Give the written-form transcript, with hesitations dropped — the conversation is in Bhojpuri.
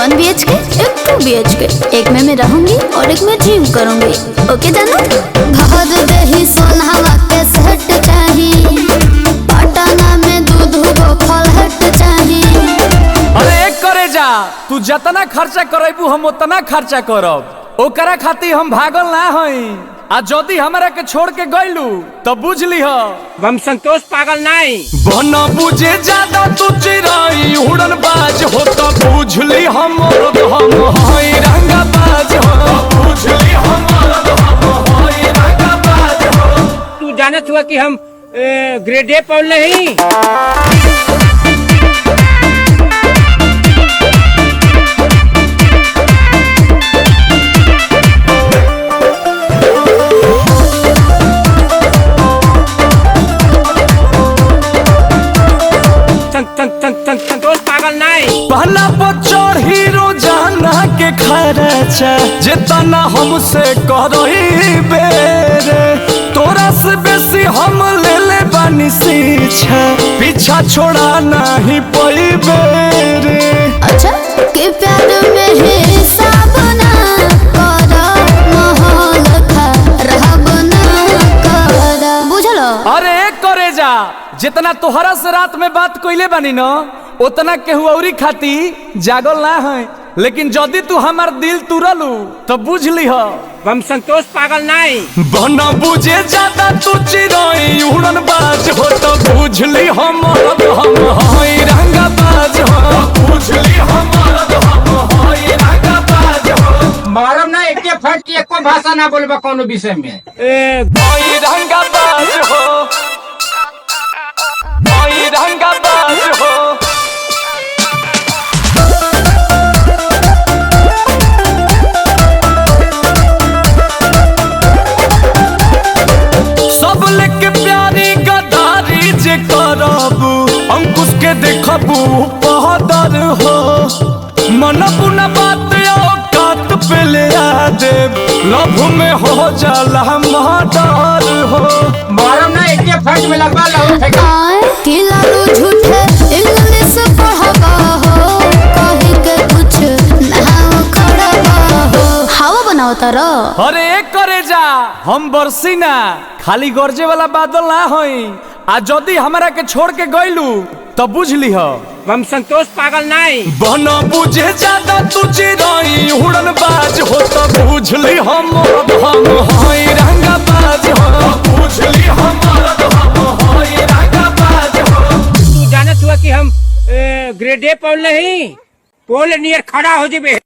1 BHK, एक 2 BHK, एक में मैं रहूंगी और एक में जिम करूंगी। ओके जानो? घर दही सोना के सेट चाहिए, पटना में दूध वो फलहट चाहिए। अरे एक करे जा, तू जितना खर्चा करेबू हम उतना खर्चा करब। ओकरा खातिर हम भागल ना हई। आ जदी हमरा के छोड़ के गइलू तो बुझ लीह हम संतोष पागल नहीं। बना बुझे ज्यादा तू चिराई उड़न बाज हो तो बुझ ली हम हई रंगा बाज हो। बुझ ली हम हई रंगा बाज हो। तू जानत हुआ कि हम ग्रेड ए पढ़ नहीं। संतोष पागल नहीं। पहला बच्चों हीरो जाना के खर्चा जितना हमसे करही बेरे, तोरा से बेसी हम ले ले बानी सीछा, पीछा छोड़ा नहीं पई बेरे। अच्छा के प्यार में हिसाब ना करो, माहौल खराब ना करो, बुझलो? अरे एक करे जा, जितना तोहरा से रात में बात कइले बानी न उतना केहू औरी खाती जागल ना है। लेकिन जदी तू हमार दिल तुरलू तो बुझ लीह हम संतोष पागल नहीं। बना बुझे ज्यादा तू चिराई उड़न बाज हो तो बुझ ली हम हई रंगा बाज हो। बुझ ली हम हई रंगा बाज हो। मारम ना एक फट की एको भाषा ना बोलबा कोनो विषय में। हई रंगा बाज हो, हई रंगा बाज हो। सब लेके प्यारी गदारी जे करबू, अंकुश के देखबू बहादुर हो। मन पुना बात औकात पे ले आ दे, लव में हो जाला मर्डर हो। मारम ना एक फट में लगवा लो फेंका। किलारू झूठे इंग्लिश पढ़बा हो, कहीं के कुछ ना खड़बा हो, हवा बनाओ तारो। अरे एक करे जा, हम बरसी ना खाली गरजे वाला बादल ना होई। आ जदी हमरा के छोड़ के गइलू तो बुझ लीह हम संतोष पागल नहीं। बना बुझे ज्यादा तू चिराई उड़न बाज हो तो बुझ ली हम हई रंगा बाज हो। बुझ ली हम हई रंगा बाज हो। तू जानत हुआ कि हम ग्रेड ए पढ़ नहीं, पोल नियर खड़ा हो जेबे।